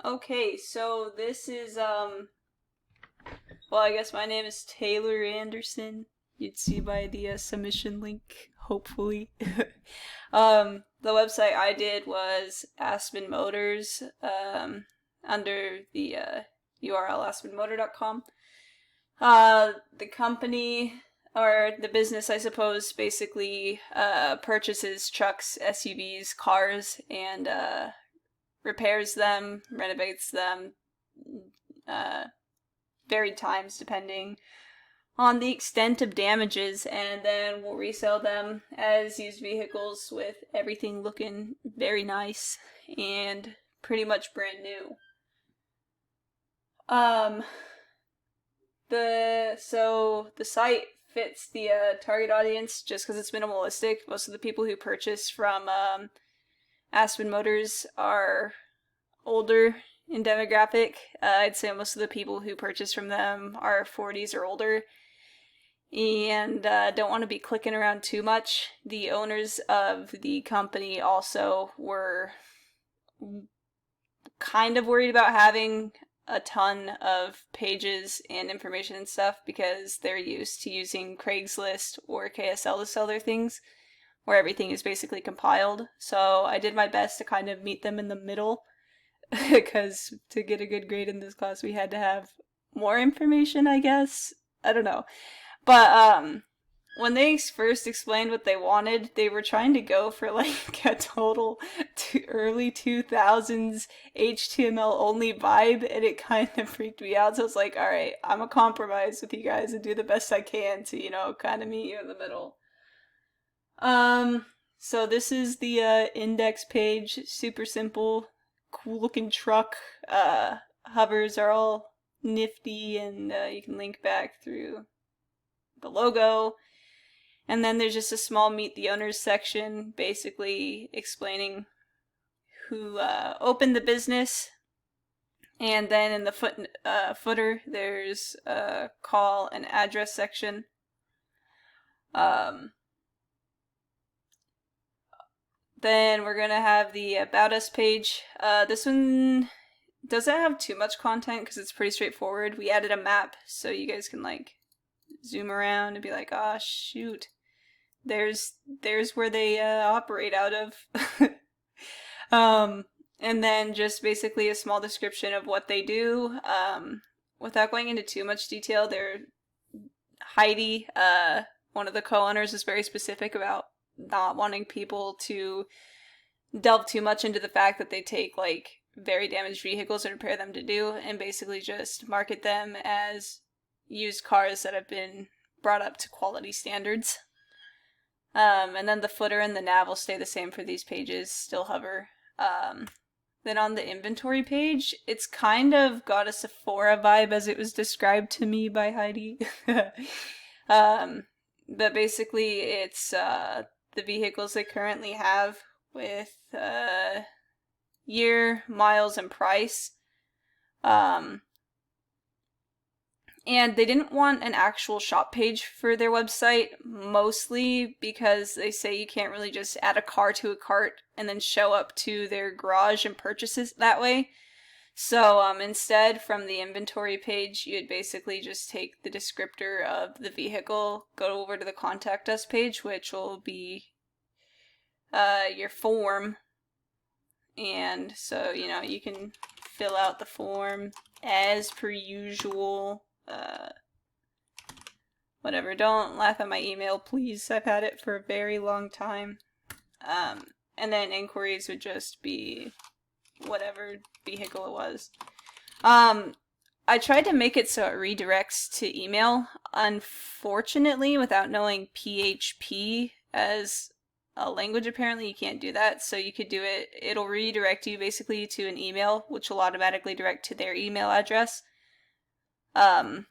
Okay, so this is well, I guess my name is Taylor Anderson. You'd see by the submission link, hopefully. The website I did was Aspen Motors, under the URL aspenmotor.com. The company or the business, I suppose, basically purchases trucks, SUVs, cars, and repairs them, renovates them, uh, varied times depending on the extent of damages, and then we'll resell them as used vehicles with everything looking very nice and pretty much brand new. Um, the site fits the target audience just because it's minimalistic. Most of the people who purchase from Aspen Motors are older in demographic. I'd say most of the people who purchase from them are 40s or older and don't want to be clicking around too much. The owners of the company also were kind of worried about having a ton of pages and information and stuff because they're used to using Craigslist or KSL to sell their things, where everything is basically compiled. So I did my best to kind of meet them in the middle because to get a good grade in this class we had to have more information, I guess. I don't know. But when they first explained what they wanted, they were trying to go for like a total early 2000s HTML only vibe, and it kind of freaked me out. So it's like, all right, I'm a compromise with you guys and do the best I can to, kind of meet you in the middle. So this is the index page. Super simple, cool looking truck. Hovers are all nifty, and you can link back through the logo. And then there's just a small meet the owners section, basically explaining who opened the business. And then in the footer, there's a call and address section. Then we're going to have the About Us page. This one doesn't have too much content because it's pretty straightforward. We added a map so you guys can like zoom around and be like, ah, shoot. There's where they operate out of. And then just basically a small description of what they do. Without going into too much detail, Heidi, one of the co-owners, is very specific about not wanting people to delve too much into the fact that they take like very damaged vehicles and repair them to do, and basically just market them as used cars that have been brought up to quality standards. And then the footer and the nav will stay the same for these pages, still hover. Then on the inventory page, it's kind of got a Sephora vibe as it was described to me by Heidi. But basically it's the vehicles they currently have with year, miles, and price. And they didn't want an actual shop page for their website, mostly because they say you can't really just add a car to a cart and then show up to their garage and purchase it that way. So instead, from the inventory page, you'd basically just take the descriptor of the vehicle, go over to the contact us page, which will be your form. And so, you can fill out the form as per usual. Whatever, don't laugh at my email, please. I've had it for a very long time. And then inquiries would just be whatever vehicle it was. I tried to make it so it redirects to email. Unfortunately, without knowing PHP as a language, apparently you can't do that. So you could do it, it'll redirect you basically to an email, which will automatically direct to their email address. And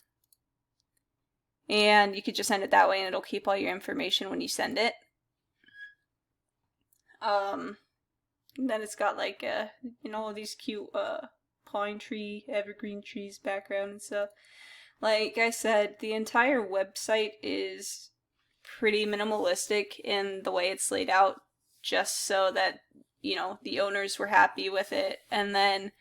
you could just send it that way and it'll keep all your information when you send it. Then it's got like all these cute pine tree, evergreen trees background and stuff. Like I said, the entire website is pretty minimalistic in the way it's laid out, just so that the owners were happy with it. And then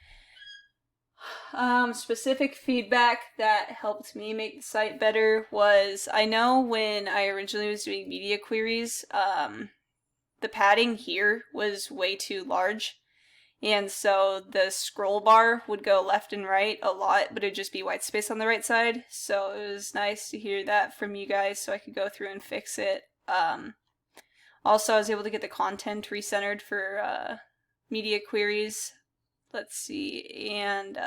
Specific feedback that helped me make the site better was, I know when I originally was doing media queries, the padding here was way too large. And so the scroll bar would go left and right a lot, but it'd just be white space on the right side. So it was nice to hear that from you guys so I could go through and fix it. Also, I was able to get the content recentered for media queries. Let's see, and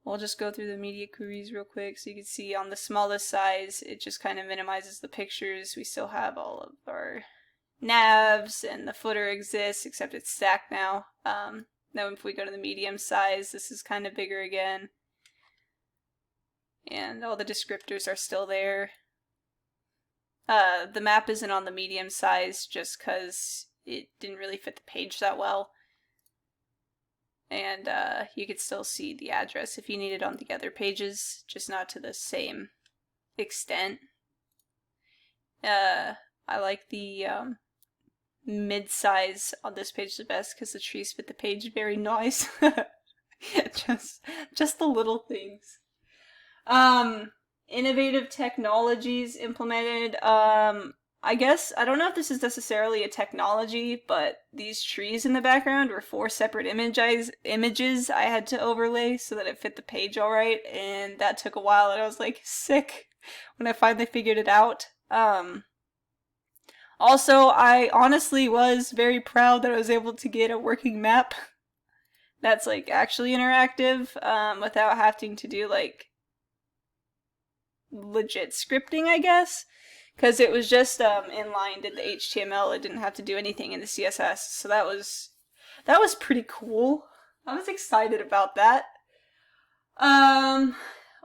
we'll just go through the media queries real quick so you can see on the smallest size, it just kind of minimizes the pictures. We still have all of our navs and the footer exists, except it's stacked now. Then if we go to the medium size, this is kind of bigger again. And all the descriptors are still there. The map isn't on the medium size just because it didn't really fit the page that well. And you could still see the address if you need it on the other pages, just not to the same extent. I like the mid-size on this page the best because the trees fit the page very nice. just the little things. Innovative technologies implemented. I guess, I don't know if this is necessarily a technology, but these trees in the background were 4 separate images I had to overlay so that it fit the page alright, and that took a while, and I was like, sick when I finally figured it out. Also, I honestly was very proud that I was able to get a working map that's like actually interactive, without having to do like legit scripting, I guess, because it was just inline did the HTML. It didn't have to do anything in the CSS, so that was pretty cool. I was excited about that.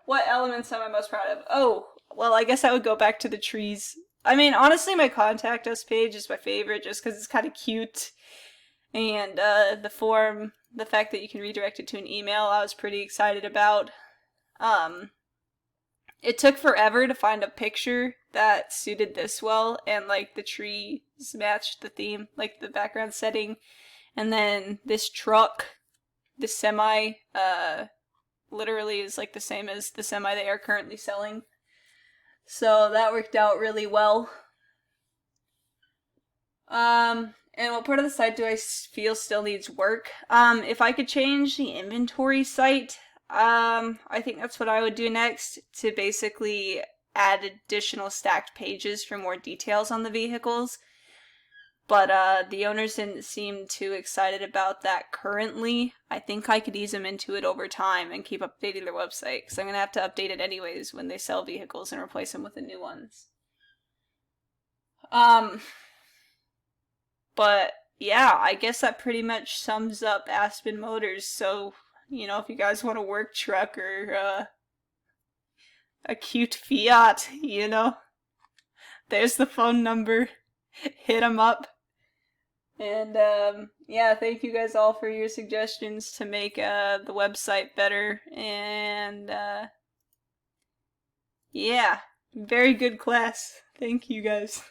What elements am I most proud of? Oh, well, I guess I would go back to the trees. I mean, honestly, my contact us page is my favorite just because it's kind of cute, and the form, the fact that you can redirect it to an email, I was pretty excited about. It took forever to find a picture that suited this well, and like the trees matched the theme, like the background setting. And then this truck, the semi, literally is like the same as the semi they are currently selling. So that worked out really well. And what part of the site do I feel still needs work? If I could change the inventory site, I think that's what I would do next, to basically add additional stacked pages for more details on the vehicles. But the owners didn't seem too excited about that currently. I think I could ease them into it over time and keep updating their website, because I'm going to have to update it anyways when they sell vehicles and replace them with the new ones. But yeah, I guess that pretty much sums up Aspen Motors. So, you know, if you guys want a work truck or a cute Fiat, you know, there's the phone number. Hit them up. And yeah, thank you guys all for your suggestions to make the website better. And yeah, very good class. Thank you guys.